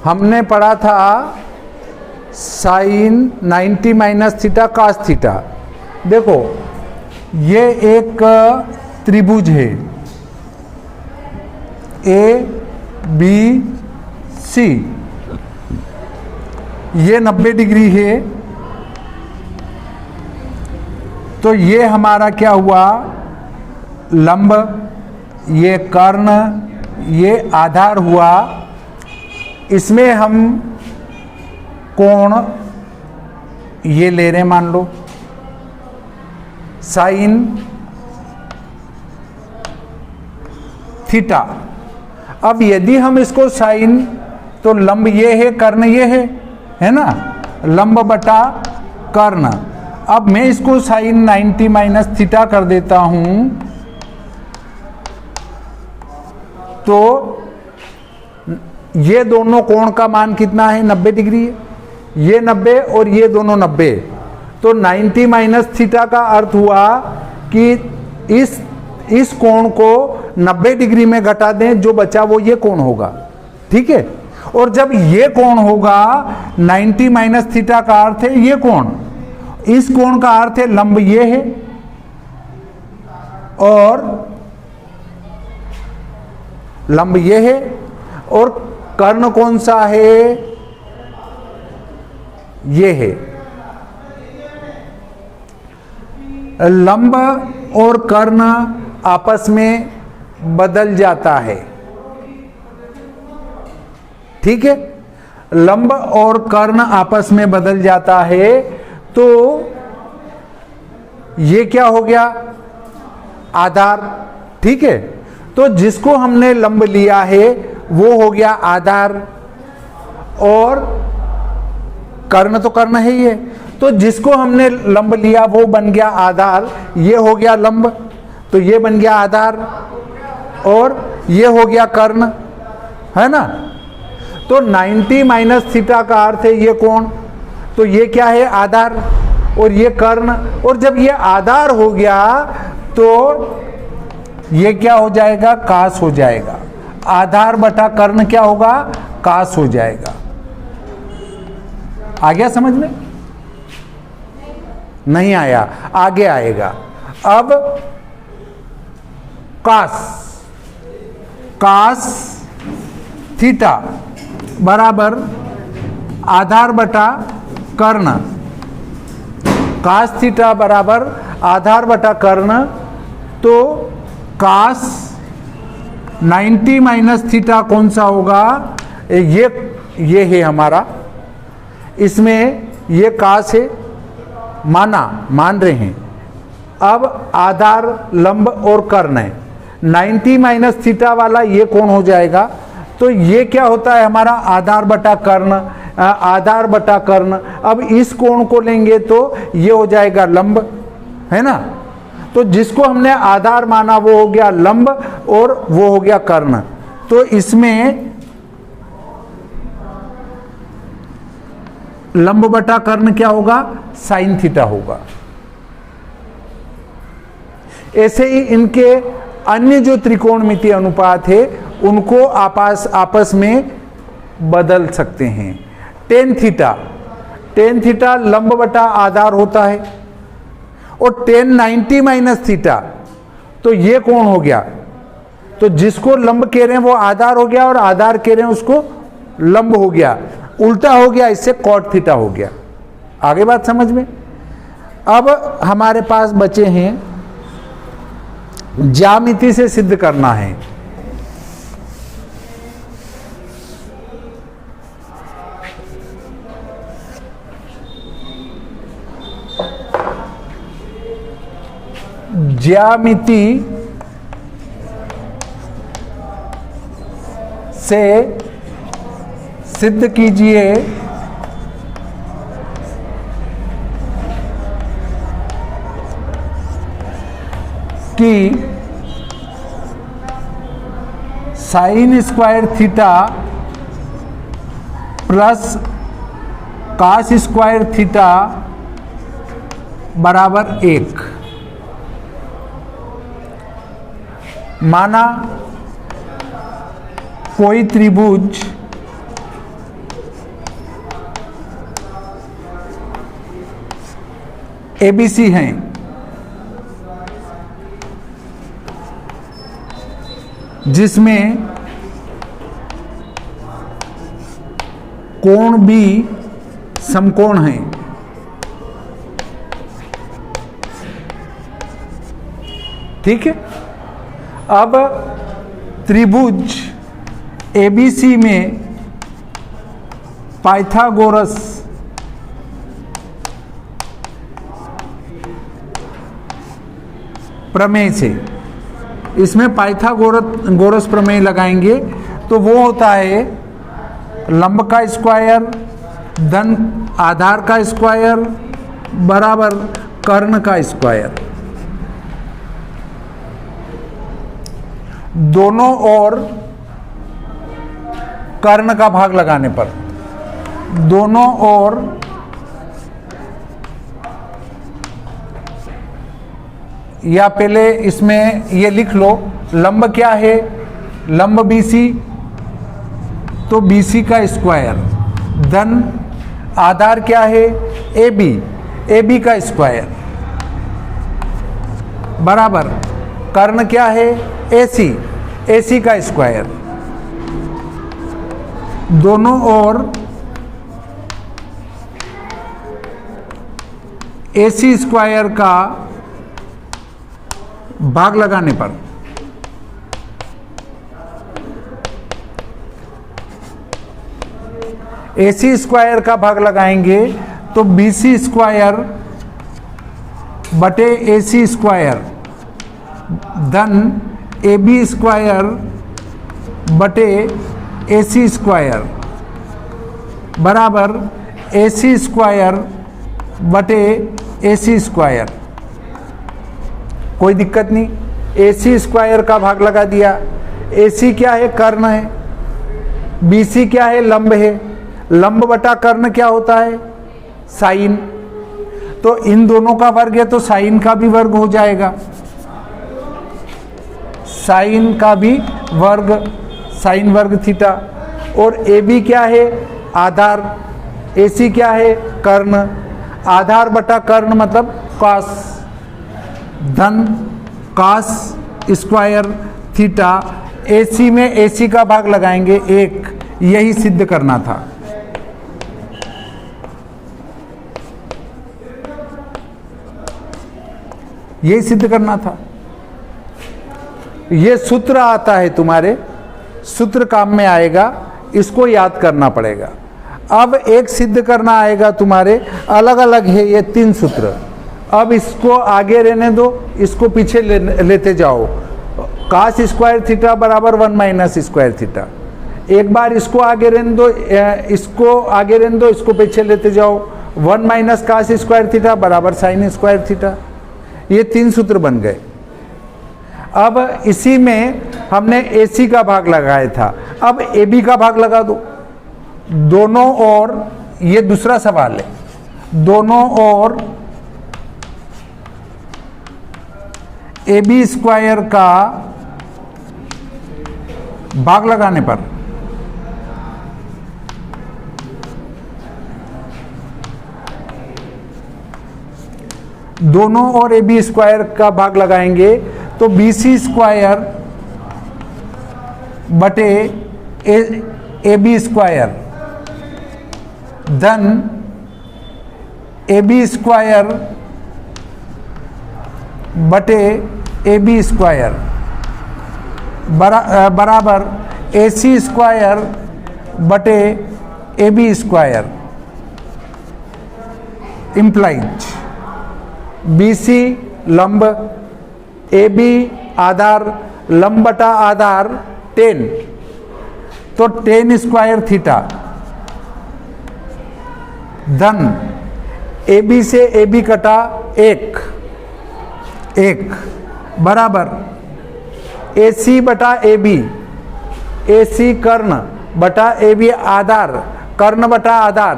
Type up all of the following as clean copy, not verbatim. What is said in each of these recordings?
हमने पढ़ा था sine 90 minus theta cos theta. देखो ये एक त्रिभुज है ए बी सी, ये 90 डिग्री है। तो ये हमारा क्या हुआ, लंब, ये कर्ण, ये आधार हुआ। इसमें हम कोण ये ले रहे हैं, मान लो साइन थीटा। अब यदि हम इसको साइन, तो लंब ये है, कर्ण ये है ना, लंब बटा कर्ण। अब मैं इसको साइन 90 माइनस थीटा कर देता हूं, तो ये दोनों कोण का मान कितना है, 90 डिग्री है। ये 90 और ये दोनों 90, तो 90 माइनस थीटा का अर्थ हुआ कि इस कोण को 90 डिग्री में घटा दें, जो बचा वो ये कोण होगा, ठीक है। और जब ये कोण होगा 90 माइनस थीटा का अर्थ है ये कोण, इस कोण का अर्थ है लंब ये है, और लंब ये है, और कर्ण कौन सा है, ये है। लंब और कर्ण आपस में बदल जाता है, ठीक है। लंब और कर्ण आपस में बदल जाता है, तो ये क्या हो गया, आधार, ठीक है। तो जिसको हमने लंब लिया है वो हो गया आधार, और कर्ण तो कर्ण है ये, तो जिसको हमने लंब लिया वो बन गया आधार, ये हो गया लंब, तो ये बन गया आधार, और ये हो गया कर्ण, है ना। तो 90 माइनस थीटा का अर्थ है ये कोण, तो ये क्या है, आधार, और ये कर्ण। और जब ये आधार हो गया तो ये क्या हो जाएगा, कास हो जाएगा। आधार बटा कर्ण क्या होगा, कास हो जाएगा। आ गया समझ में? नहीं आया, आगे आएगा। अब कास थीटा बराबर आधार बटा कर्ण, कास थीटा बराबर आधार बटा कर्ण। तो कास 90 माइनस थीटा कौन सा होगा, ये है हमारा, इसमें ये कास है, मान रहे हैं। अब आधार लंब और कर्ण है, 90 माइनस थीटा वाला ये कोण हो जाएगा। तो ये क्या होता है हमारा, आधार बटा कर्ण, आधार बटा कर्ण। अब इस कोण को लेंगे तो ये हो जाएगा लंब, है ना। तो जिसको हमने आधार माना वो हो गया लंब, और वो हो गया कर्ण। तो इसमें लंब बटा कर्ण क्या होगा, साइन थीटा होगा। ऐसे ही इनके अन्य जो त्रिकोणमितीय अनुपात है उनको आपस में बदल सकते हैं। टेन थीटा लंब बटा आधार होता है, और टेन 90 माइनस थीटा, तो ये कोण हो गया। तो जिसको लंब कह रहे हैं वो आधार हो गया, और आधार कह रहे हैं उसको लंब हो गया, उल्टा हो गया, इससे कॉट थीटा हो गया। आगे बात समझ में? अब हमारे पास बचे हैं, ज्यामिति से सिद्ध करना है। ज्यामिति से सिद्ध कीजिए कि sine square theta plus cos square theta बराबर 1। माना कोई त्रिभुज ABC हैं, जिसमें कोण भी समकोण हैं। ठीक है। अब त्रिभुज ABC में पाइथागोरस प्रमेय से, इसमें पाइथागोरस प्रमेय लगाएंगे तो वो होता है लंब का स्क्वायर धन आधार का स्क्वायर बराबर कर्ण का स्क्वायर। दोनों ओर कर्ण का भाग लगाने पर, दोनों ओर या पहले इसमें ये लिख लो, लंब क्या है, लंब BC, तो BC का स्क्वायर धन आधार क्या है AB का स्क्वायर बराबर कर्ण क्या है AC का स्क्वायर। दोनों ओर AC स्क्वायर का भाग लगाने पर AC स्क्वायर का भाग लगाएंगे तो BC स्क्वायर बटे AC स्क्वायर धन AB स्क्वायर बटे AC स्क्वायर बराबर AC स्क्वायर बटे AC स्क्वायर। कोई दिक्कत नहीं, AC स्क्वायर का भाग लगा दिया। AC क्या है, कर्ण है। BC क्या है, लंब है। लंब बटा कर्ण क्या होता है, साइन। तो इन दोनों का वर्ग है तो साइन का भी वर्ग हो जाएगा, साइन का भी वर्ग, साइन वर्ग थीटा। और AB क्या है, आधार। AC क्या है, कर्ण। आधार बटा कर्ण मतलब कॉस धन कॉस स्क्वायर थीटा। AC में AC का भाग लगाएंगे 1, यही सिद्ध करना था। यही सिद्ध करना था। ये सूत्र आता है तुम्हारे, सूत्र काम में आएगा, इसको याद करना पड़ेगा। अब एक सिद्ध करना आएगा तुम्हारे, अलग अलग है ये 3 सूत्र। अब इसको आगे रहने दो, इसको पीछे लेते जाओ। cos स्क्वायर थीटा बराबर 1 माइनस स्क्वायर थीटा। एक बार इसको आगे रहने दो, इसको आगे रहने दो, इसको पीछे लेते जाओ। 1 माइनस cos स्क्वायर थीटा बराबर साइन स्क्वायर थीटा। ये 3 सूत्र बन गए। अब इसी में हमने AC का भाग लगाया था, अब AB का भाग लगा दो। दोनों ओर, ये दूसरा सवाल है, दोनों ओर AB स्क्वायर का भाग लगाने पर दोनों ओर AB स्क्वायर का भाग लगाएंगे तो BC स्क्वायर बटे AB स्क्वायर धन AB स्क्वायर बटे AB स्क्वायर बराबर AC स्क्वायर बटे AB स्क्वायर इम्प्लाइज BC लंब, AB आधार, लंब बटा आधार 10, तो 10 स्क्वायर थीटा धन AB से AB कटा 1 बराबर AC बटा AB, AC कर्ण बटा AB आधार, कर्ण बटा आधार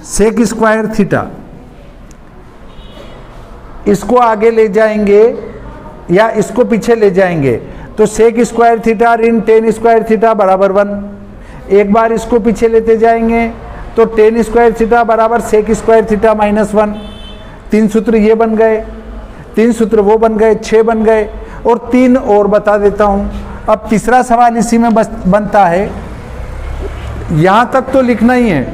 सेक स्क्वायर थीटा। इसको आगे ले जाएंगे या इसको पीछे ले जाएंगे तो सेक स्क्वायर थीटा ऋण 10 स्क्वायर थीटा बराबर 1। एक बार इसको पीछे लेते जाएंगे, तो टेन स्क्वायर थीटा बराबर सेक स्क्वायर थीटा -1। 3 सूत्र ये बन गए, 3 सूत्र वो बन गए, 6 बन गए। और 3 और बता देता हूं। अब तीसरा सवाल इसी में बस बनता है, यहां तक तो लिखना ही है,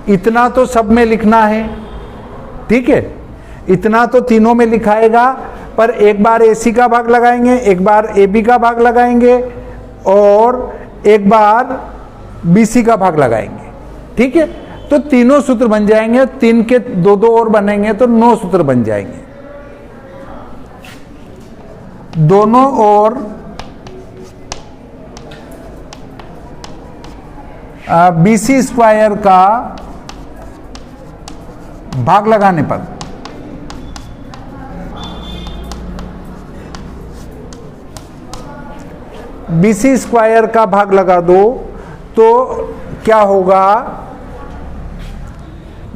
इतना तो सब में लिखना है, ठीक है। इतना तो तीनों में लिखाएगा, पर एक बार AC का भाग लगाएंगे, एक बार AB का भाग लगाएंगे और एक बार BC का भाग लगाएंगे, ठीक है। तो तीनों सूत्र बन जाएंगे, 3 के 2-2 और बनेंगे तो 9 सूत्र बन जाएंगे। दोनों ओर BC स्क्वायर का भाग लगाने पर BC स्क्वायर का भाग लगा दो तो क्या होगा,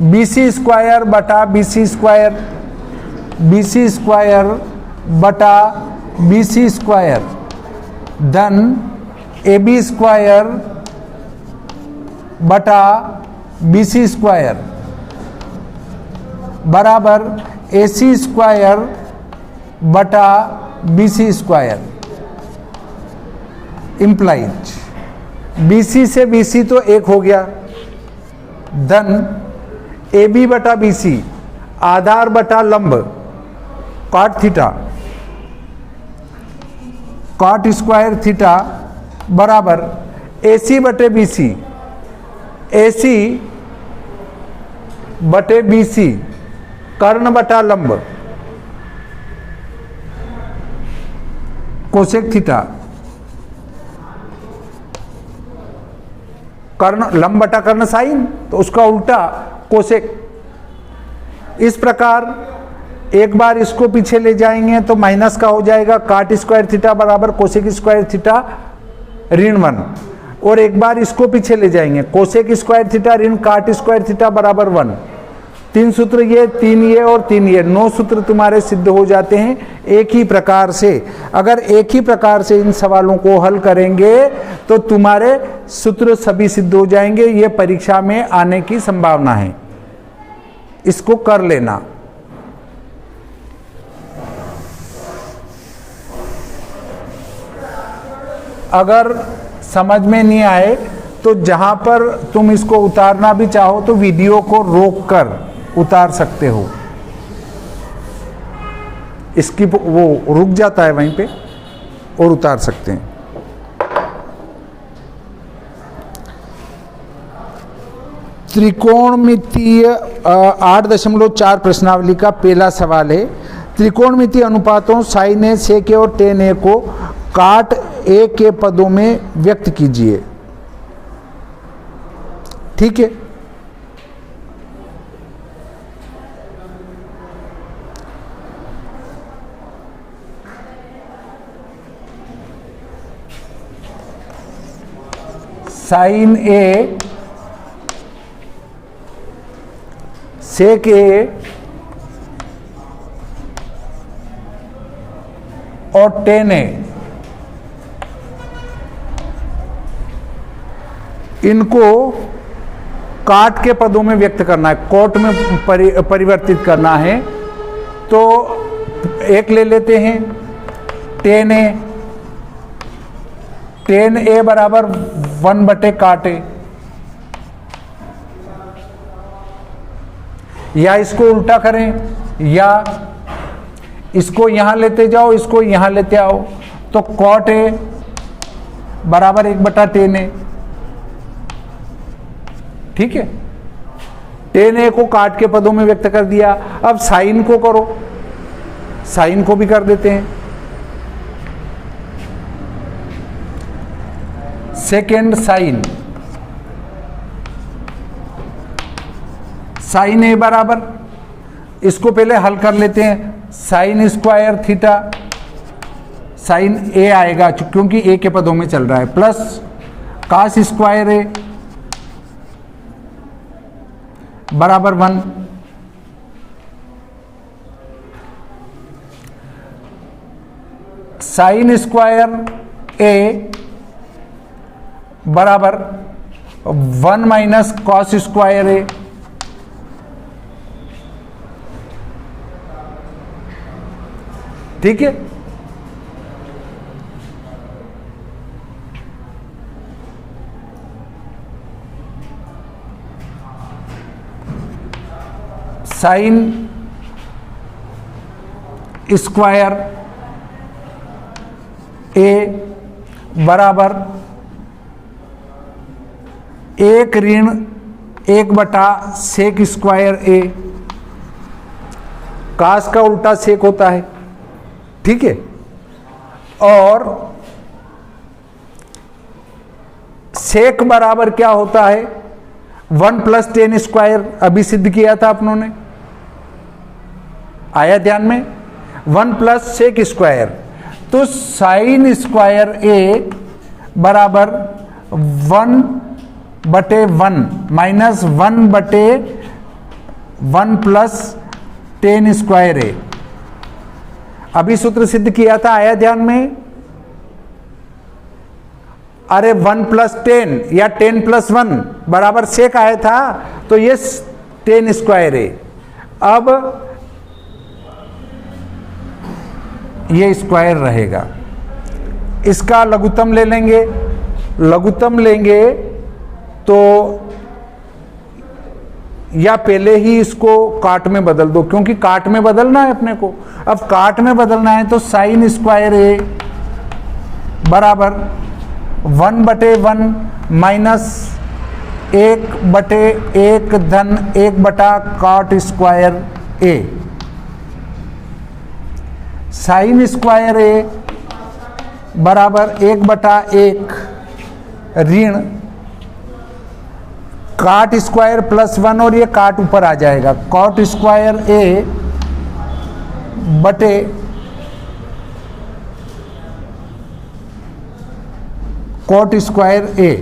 BC स्क्वायर बटा BC स्क्वायर, BC स्क्वायर बटा BC स्क्वायर धन AB स्क्वायर बटा BC स्क्वायर बराबर AC स्क्वायर बटा BC स्क्वायर। इम्प्लाइज BC से BC तो एक हो गया, धन AB बटा BC आधार बटा लंब cot theta, cot square theta बराबर AC बटे BC, AC बटे BC कर्ण बटा लंब कोसेक थीटा, कर्ण लंब बटा कर्ण साइन, तो उसका उल्टा कोसेक। इस प्रकार एक बार इसको पीछे ले जाएंगे तो माइनस का हो जाएगा, काट स्क्वायर थीटा बराबर कोसेक स्क्वायर थीटा ऋण 1। और एक बार इसको पीछे ले जाएंगे, कोसेक स्क्वायर थीटा ऋण काट स्क्वायर थीटा बराबर 1। 3 सूत्र ये, 3 ये और 3 ये, 9 सूत्र तुम्हारे सिद्ध हो जाते हैं एक ही प्रकार से। अगर एक ही प्रकार से इन सवालों को हल करेंगे तो तुम्हारे सूत्र सभी सिद्ध हो जाएंगे। ये परीक्षा में आने की संभावना है, इसको कर लेना। अगर समझ में नहीं आए तो जहां पर तुम इसको उतारना भी चाहो तो वीडियो को रोक कर उतार सकते हो, इसकी वो रुक जाता है वहीं पे और उतार सकते हैं। त्रिकोणमितीय 8.4 प्रश्नावली का पहला सवाल है, त्रिकोणमितीय अनुपातों साइन ए, सेक ए और टेन ए को काट ए के पदों में व्यक्त कीजिए। ठीक है, साइन ए, सेक ए और टेन ए, इनको काट के पदों में व्यक्त करना है, कोट में परिवर्तित करना है। तो एक ले लेते हैं, टेन ए, टेन ए बराबर 1 बटे काट ए, या इसको उल्टा करें या इसको यहां लेते जाओ, इसको यहां लेते आओ, तो कॉट ए बराबर 1 बटा टेन ए। ठीक है, टेन ए को काट के पदों में व्यक्त कर दिया। अब साइन को करो, साइन को भी कर देते हैं। सेकेंड साइन, साइन ए बराबर, इसको पहले हल कर लेते हैं, साइन स्क्वायर थीटा, साइन ए आएगा क्योंकि ए के पदों में चल रहा है, प्लस कास स्क्वायर ए बराबर 1। साइन स्क्वायर ए बराबर 1 माइनस कॉस स्क्वायर ए, ठीक है। साइन स्क्वायर ए बराबर 1 ऋण 1 बटा सेक स्क्वायर ए, कास का उल्टा सेक होता है, ठीक है। और सेक बराबर क्या होता है, 1 + tan स्क्वायर, अभी सिद्ध किया था अपनों ने, आया ध्यान में, 1 + सेक स्क्वायर। तो साइन स्क्वायर ए बराबर 1/1 माइनस 1/1 + tan स्क्वायर ए, अभी सूत्र सिद्ध किया था, आया ध्यान में। अरे 1 + tan या 10 + 1 बराबर सेक आया था, तो ये tan स्क्वायर है। अब ये स्क्वायर रहेगा, इसका लघुत्तम ले लेंगे, लघुत्तम लेंगे तो या पहले ही इसको काट में बदल दो, क्योंकि काट में बदलना है अपने को। अब काट में बदलना है तो साइन स्क्वायर ए बराबर 1/1 माइनस 1/1 धन 1/cot square A, sign square A बराबर 1/1 ऋण काट स्क्वायर +1, और ये काट ऊपर आ जाएगा, कॉट स्क्वायर ए बटे कॉट स्क्वायर ए,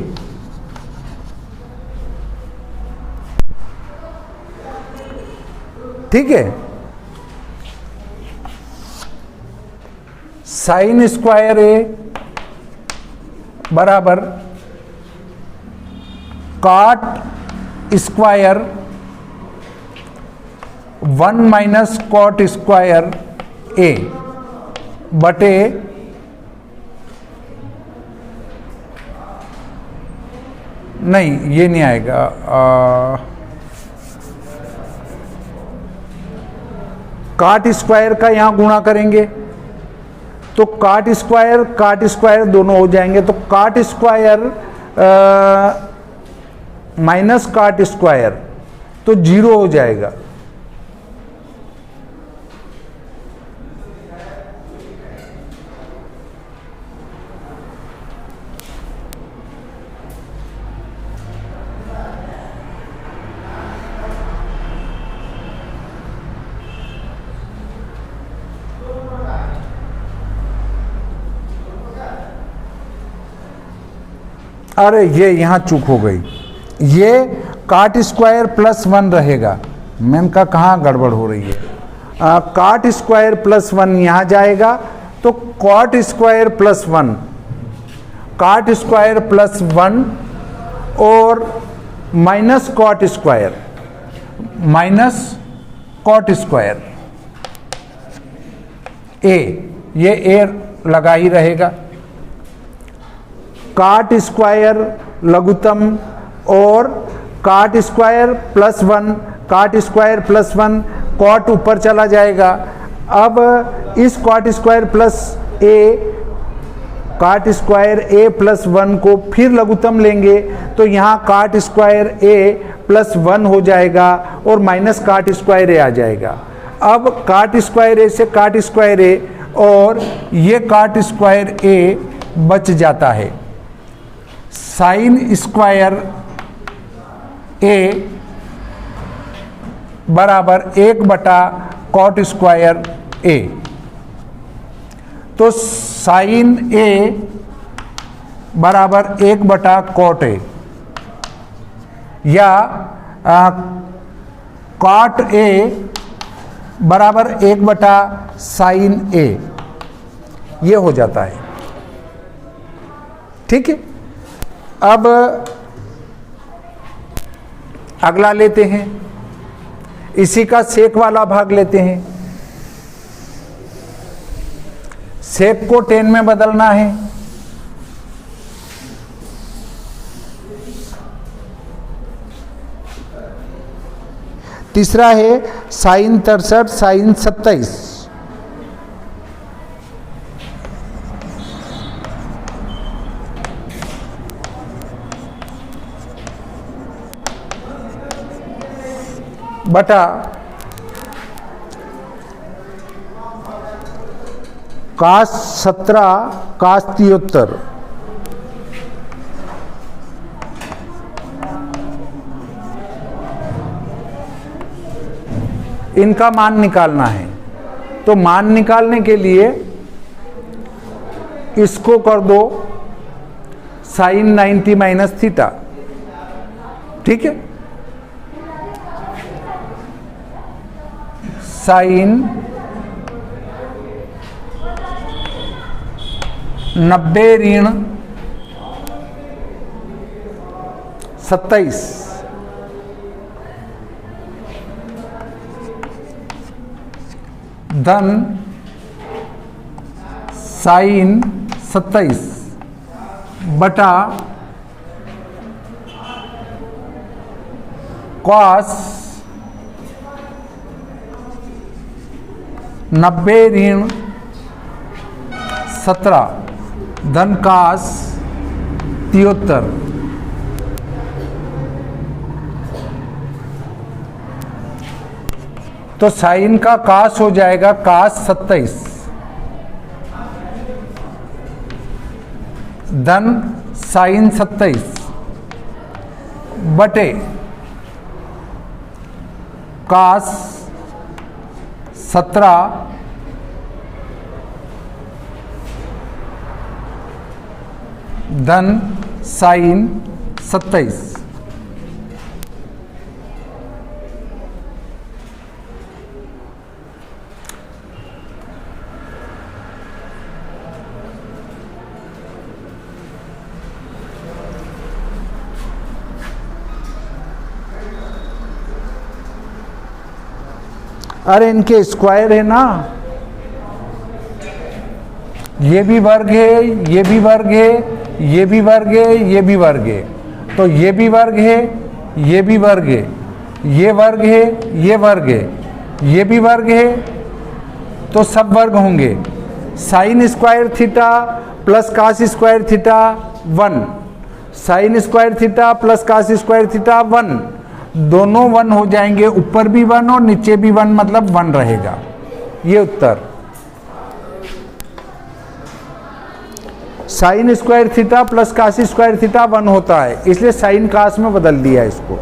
ठीक है। साइन स्क्वायर ए बराबर cot square 1 minus cot square A बटे नहीं, ये नहीं आएगा, काट स्क्वायर का यहां गुणा करेंगे तो काट स्क्वायर दोनों हो जाएंगे, तो काट स्क्वायर माइनस काट स्क्वायर तो 0 हो जाएगा। अरे ये यहां चूक हो गई, ये काट स्क्वायर +1 रहेगा, मैंने कहा कहाँ गड़बड़ हो रही है। काट स्क्वायर +1 यहाँ जाएगा तो कॉट स्क्वायर +1, काट स्क्वायर +1 और minus cot square, minus cot square A, ये ए लगा ही रहेगा, काट स्क्वायर लघुत्तम और काट स्क्वायर +1, काट स्क्वायर +1, कॉट ऊपर चला जाएगा। अब इस कॉट स्क्वायर प्लस ए, काट स्क्वायर ए +1 को फिर लघुत्तम लेंगे तो यहाँ काट स्क्वायर ए +1 हो जाएगा और माइनस काट स्क्वायर ए आ जाएगा। अब काट स्क्वायर ए से काट स्क्वायर ए और ये काट स्क्वायर ए बच जाता है। साइन स्क्वायर ए बराबर 1/कॉट स्क्वायर ए, तो साइन ए बराबर 1/कॉट ए या कॉट ए बराबर 1/साइन ए, ये हो जाता है। ठीक है, अब अगला लेते हैं, इसी का सेक वाला भाग लेते हैं। सेक को टेन में बदलना है। तीसरा है साइन 63 साइन 27। बटा काश 17 काश 73। इनका मान निकालना है। तो मान निकालने के लिए इसको कर दो साइन 90 माइनस थीटा। ठीक है, साइन 90 ऋण 27 धन साइन 27 बटा कॉस 90 ऋण 17 धन कास 73। तो साइन का कास हो जाएगा कास 27 धन साइन 27 बटे कास 17 धन साइन 27। अरे इनके स्क्वायर है ना, ये भी वर्ग है, ये भी वर्ग है, ये भी वर्ग है, ये भी वर्ग है। तो ये भी वर्ग है, ये भी वर्ग है, ये वर्ग है, ये वर्ग है, ये भी वर्ग है, तो सब वर्ग होंगे। Sine square theta plus cos square theta 1, sine square theta plus cos square theta 1, दोनों 1 हो जाएंगे, ऊपर भी 1 और नीचे भी 1, मतलब 1 रहेगा। ये उत्तर। Sine square theta plus cos square theta 1 होता है, इसलिए साइन कास में बदल दिया इसको।